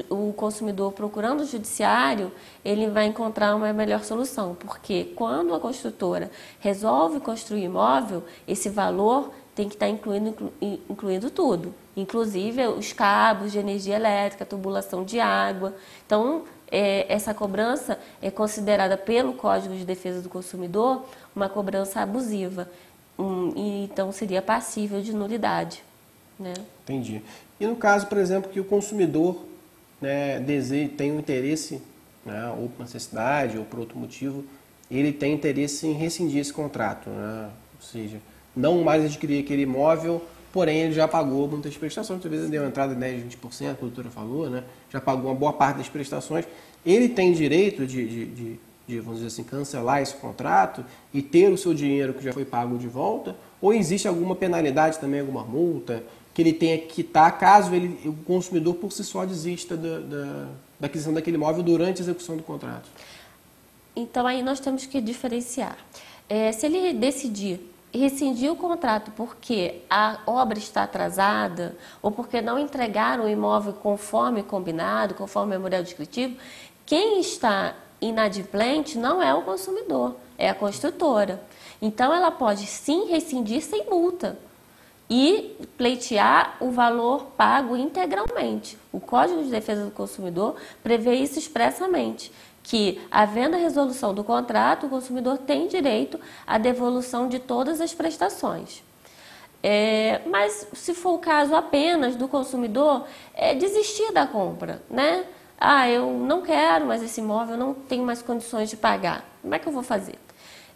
[SPEAKER 2] o consumidor, procurando o judiciário, ele vai encontrar uma melhor solução, porque quando a construtora resolve construir imóvel, esse valor tem que estar incluindo tudo, inclusive os cabos de energia elétrica, tubulação de água. Então, essa cobrança é considerada pelo Código de Defesa do Consumidor uma cobrança abusiva, então seria passível de nulidade, né?
[SPEAKER 1] Entendi. E no caso, por exemplo, que o consumidor, né, tem um interesse, né, ou por necessidade ou por outro motivo, ele tem interesse em rescindir esse contrato, né? Ou seja, não mais adquirir aquele imóvel, porém ele já pagou muitas prestações, muitas vezes ele deu uma entrada de 10%, 20%, a doutora falou, né? Já pagou uma boa parte das prestações. Ele tem direito de, vamos dizer assim, cancelar esse contrato e ter o seu dinheiro que já foi pago de volta? Ou existe alguma penalidade também, alguma multa que ele tenha que quitar caso o consumidor por si só desista da aquisição daquele imóvel durante a execução do contrato?
[SPEAKER 2] Então aí nós temos que diferenciar. Se ele decidir rescindir o contrato porque a obra está atrasada ou porque não entregaram o imóvel conforme combinado, conforme o memorial descritivo, quem está inadimplente não é o consumidor, é a construtora. Então ela pode sim rescindir sem multa e pleitear o valor pago integralmente. O Código de Defesa do Consumidor prevê isso expressamente, que, havendo a resolução do contrato, o consumidor tem direito à devolução de todas as prestações. Mas, se for o caso apenas do consumidor, desistir da compra, né? Eu não quero mais esse imóvel, eu não tenho mais condições de pagar. Como é que eu vou fazer?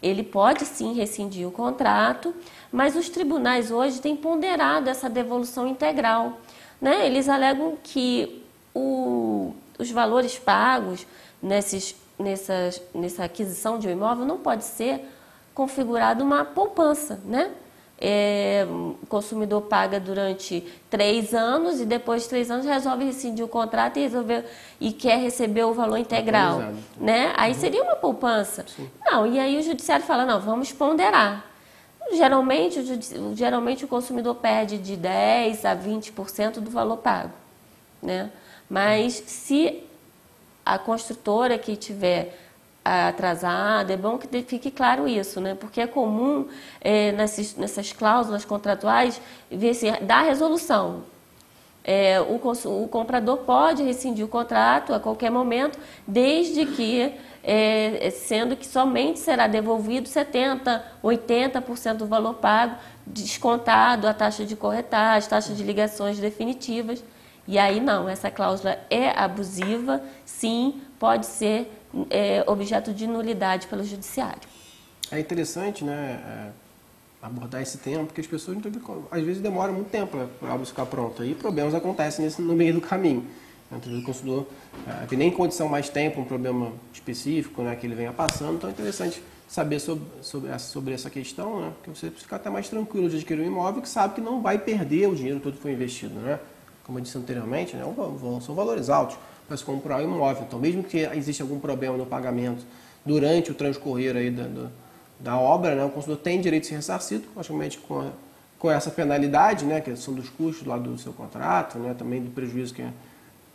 [SPEAKER 2] Ele pode sim rescindir o contrato, mas os tribunais hoje têm ponderado essa devolução integral, né? Eles alegam que os valores pagos nessa aquisição de um imóvel não pode ser configurado uma poupança, né? o consumidor paga durante 3 anos e depois de 3 anos resolve rescindir o contrato e quer receber o valor integral, né? Aí seria uma poupança. Sim. Não, e aí o judiciário fala, não, vamos ponderar. Geralmente o consumidor perde de 10% a 20% do valor pago, né? Mas se a construtora que tiver atrasada, é bom que fique claro isso, né? Porque é comum nessas cláusulas contratuais ver se dá resolução. O comprador pode rescindir o contrato a qualquer momento, desde que, sendo que somente será devolvido 70%, 80% do valor pago, descontado a taxa de corretagem, taxa de ligações definitivas. E aí não, essa cláusula é abusiva, sim, pode ser objeto de nulidade pelo judiciário.
[SPEAKER 1] É interessante, né, abordar esse tema, porque as pessoas às vezes demoram muito tempo para algo ficar pronto. E problemas acontecem no meio do caminho. Então, o consumidor tem nem condição mais tempo, um problema específico, né, que ele venha passando. Então é interessante saber sobre essa questão, né, porque você fica até mais tranquilo de adquirir um imóvel que sabe que não vai perder o dinheiro todo que foi investido, né? Como eu disse anteriormente, né, são valores altos para se comprar um imóvel. Então, mesmo que exista algum problema no pagamento durante o transcorrer aí da obra, né, o consumidor tem direito de ser ressarcido, logicamente com essa penalidade, né, que são dos custos lá do seu contrato, né, também do prejuízo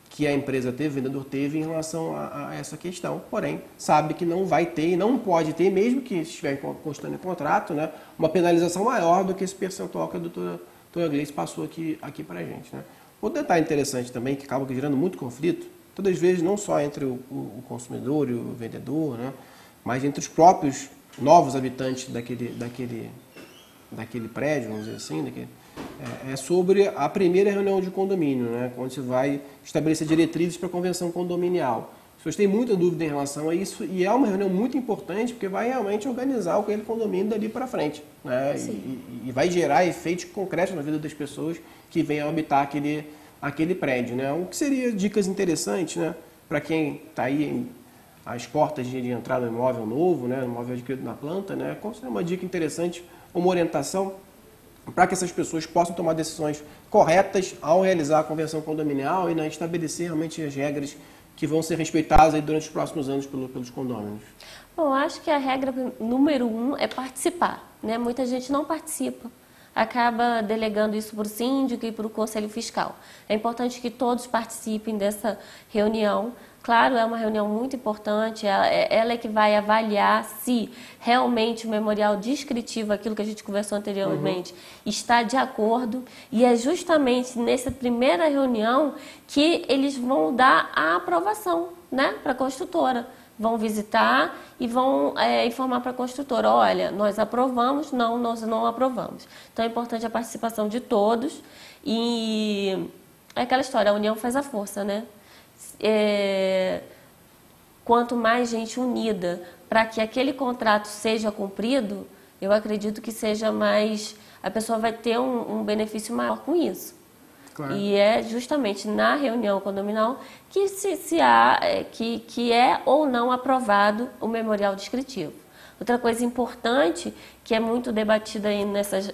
[SPEAKER 1] que a empresa teve, o vendedor teve em relação a essa questão. Porém, sabe que não vai ter e não pode ter, mesmo que estiver constando em contrato, né, uma penalização maior do que esse percentual que a doutora Gleice passou aqui para a gente, né. Outro detalhe interessante também, que acaba gerando muito conflito, todas as vezes não só entre o consumidor e o vendedor, né, mas entre os próprios novos habitantes daquele prédio, vamos dizer assim, é sobre a primeira reunião de condomínio, né, onde se vai estabelecer diretrizes para a convenção condominial. As pessoas têm muita dúvida em relação a isso e é uma reunião muito importante porque vai realmente organizar aquele condomínio dali para frente, né, e vai gerar efeitos concretos na vida das pessoas que venham habitar aquele prédio, né. O que seria dicas interessantes, né, para quem está aí às portas de entrar no imóvel novo, né, no imóvel adquirido na planta, né, qual seria uma dica interessante, uma orientação para que essas pessoas possam tomar decisões corretas ao realizar a convenção condominial e, né, estabelecer realmente as regras que vão ser respeitadas aí durante os próximos anos pelos condôminos?
[SPEAKER 2] Bom, acho que a regra número 1 é participar, né? Muita gente não participa, acaba delegando isso para o síndico e para o conselho fiscal. É importante que todos participem dessa reunião. Claro, é uma reunião muito importante, ela é que vai avaliar se realmente o memorial descritivo, aquilo que a gente conversou anteriormente, está de acordo. E é justamente nessa primeira reunião que eles vão dar a aprovação, né, para a construtora. Vão visitar e vão informar para a construtora, olha, nós aprovamos, não, nós não aprovamos. Então é importante a participação de todos e é aquela história, a união faz a força, né? Quanto mais gente unida para que aquele contrato seja cumprido, eu acredito que seja mais, a pessoa vai ter um benefício maior com isso. Claro. E é justamente na reunião condominial que que é ou não aprovado o memorial descritivo. Outra coisa importante que é muito debatida aí nessas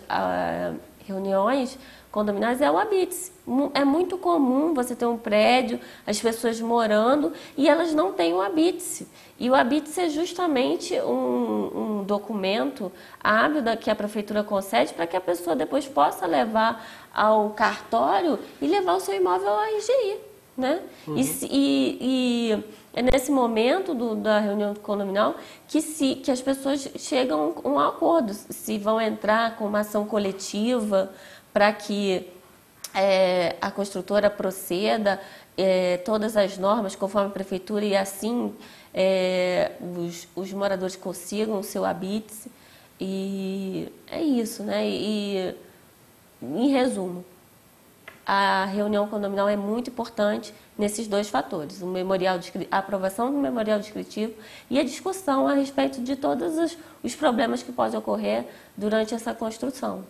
[SPEAKER 2] reuniões condominiais é o habite-se. É muito comum você ter um prédio, as pessoas morando e elas não têm o habite-se. E o habite-se é justamente um documento hábil que a prefeitura concede para que a pessoa depois possa levar ao cartório e levar o seu imóvel ao RGI, né? E é nesse momento da reunião condominial que as pessoas chegam a um acordo, se vão entrar com uma ação coletiva para que a construtora proceda todas as normas conforme a prefeitura e assim os moradores consigam o seu habite-se. E é isso, né? E em resumo, a reunião condominial é muito importante nesses dois fatores, a aprovação do memorial descritivo e a discussão a respeito de todos os problemas que podem ocorrer durante essa construção.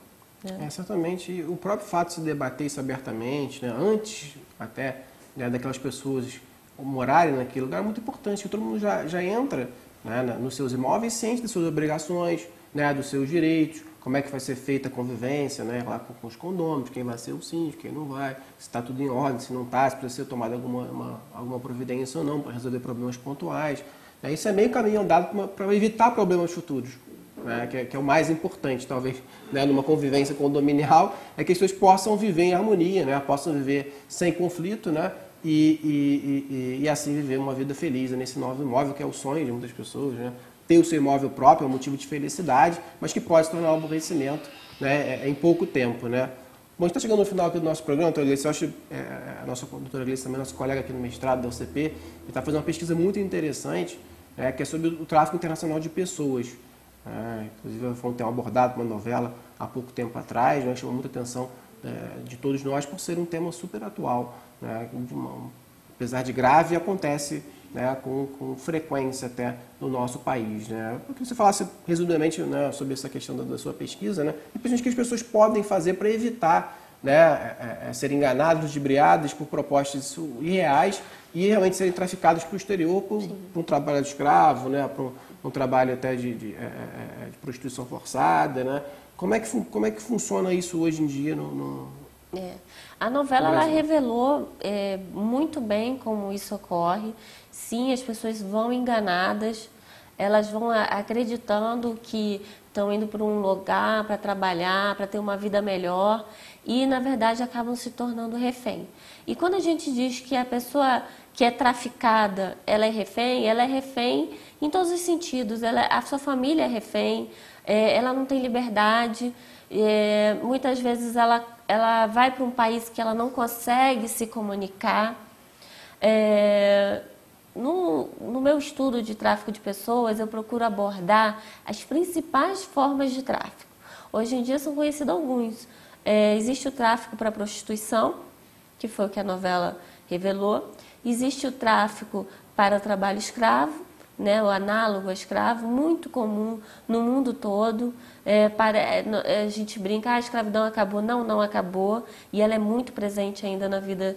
[SPEAKER 1] Certamente, o próprio fato de se debater isso abertamente, né, antes até, né, daquelas pessoas morarem naquele lugar, é muito importante, que todo mundo já entra, né, nos seus imóveis ciente das suas obrigações, né, dos seus direitos, como é que vai ser feita a convivência, né, lá com os condôminos, quem vai ser o síndico, quem não vai, se está tudo em ordem, se não está, se precisa ser tomada alguma providência ou não para resolver problemas pontuais. Isso é meio caminho andado para evitar problemas futuros, né, que é o mais importante, talvez, né, numa convivência condominial, é que as pessoas possam viver em harmonia, né, possam viver sem conflito, né, e assim viver uma vida feliz nesse novo imóvel, que é o sonho de muitas pessoas, né? Ter o seu imóvel próprio é um motivo de felicidade, mas que pode se tornar um aborrecimento, né, em pouco tempo, né? Bom, a gente está chegando no final aqui do nosso programa, doutora Gleice. Eu acho a nossa doutora Gleice também, nossa colega aqui no mestrado da UCP, está fazendo uma pesquisa muito interessante, que é sobre o tráfico internacional de pessoas. Inclusive, foi um tema abordado por uma novela há pouco tempo atrás, né, chamou muita atenção de todos nós por ser um tema super atual, né, apesar de grave, acontece, né, com frequência até no nosso país, né? Eu queria que você falasse resumidamente, né, sobre essa questão da sua pesquisa, né, e principalmente o que as pessoas podem fazer para evitar, né, serem enganadas, ludibriadas por propostas irreais e realmente serem traficadas para o exterior por um trabalho de escravo, né, por um trabalho até de prostituição forçada, né? Como é que funciona isso hoje em dia
[SPEAKER 2] A novela ela revelou muito bem como isso ocorre. Sim, as pessoas vão enganadas, elas vão acreditando que estão indo para um lugar para trabalhar, para ter uma vida melhor e, na verdade, acabam se tornando refém. E quando a gente diz que a pessoa que é traficada, ela é refém em todos os sentidos. A sua família é refém, ela não tem liberdade, muitas vezes ela vai para um país que ela não consegue se comunicar. No meu estudo de tráfico de pessoas, eu procuro abordar as principais formas de tráfico. Hoje em dia são conhecidos alguns. Existe o tráfico para prostituição, que foi o que a novela revelou. Existe o tráfico para trabalho escravo, né, o análogo a escravo, muito comum no mundo todo. A gente brinca, a escravidão acabou. Não acabou, e ela é muito presente ainda na vida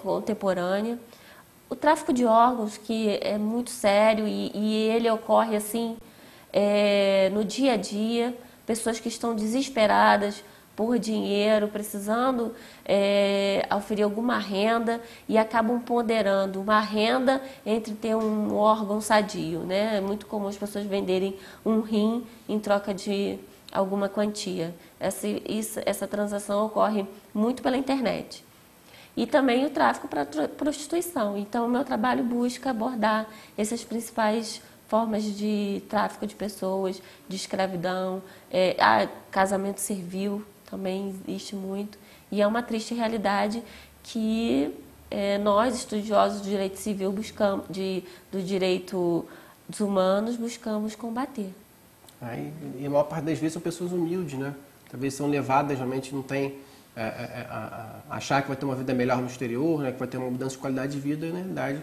[SPEAKER 2] contemporânea. O tráfico de órgãos, que é muito sério e ele ocorre assim no dia a dia, pessoas que estão desesperadas por dinheiro, precisando oferir alguma renda e acabam ponderando uma renda entre ter um órgão sadio, né? É muito comum as pessoas venderem um rim em troca de alguma quantia. Essa transação ocorre muito pela internet. E também o tráfico para prostituição. Então, o meu trabalho busca abordar essas principais formas de tráfico de pessoas, de escravidão, casamento servil também existe muito. E é uma triste realidade que nós, estudiosos do direito civil, do direito dos humanos, buscamos combater.
[SPEAKER 1] E a maior parte das vezes são pessoas humildes, né? Talvez são levadas, realmente não tem... achar que vai ter uma vida melhor no exterior, né, que vai ter uma mudança de qualidade de vida, e, na realidade,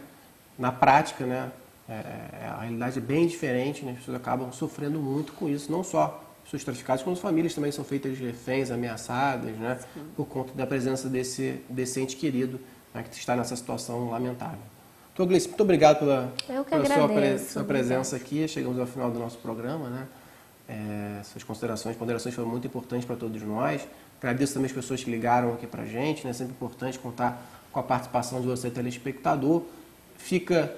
[SPEAKER 1] na prática, né, a realidade é bem diferente, né, as pessoas acabam sofrendo muito com isso, não só pessoas traficadas, como as famílias também são feitas de reféns, ameaçadas, né, por conta da presença desse ente querido, né, que está nessa situação lamentável. Doutora Gleice, muito obrigado pela sua presença aqui. Chegamos ao final do nosso programa, né? Suas ponderações foram muito importantes para todos nós. Agradeço também as pessoas que ligaram aqui para a gente, né? É sempre importante contar com a participação de você, telespectador. Fica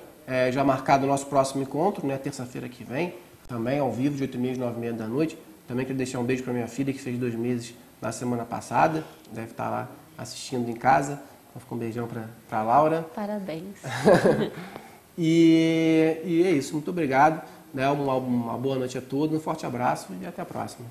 [SPEAKER 1] já marcado o nosso próximo encontro, né? Terça-feira que vem, também ao vivo, de 8h30 às 9h30 da noite. Também quero deixar um beijo para minha filha, que fez 2 meses na semana passada, deve estar lá assistindo em casa. Então, fica um beijão para a Laura.
[SPEAKER 2] Parabéns.
[SPEAKER 1] E é isso, muito obrigado, né? Uma boa noite a todos, um forte abraço e até a próxima.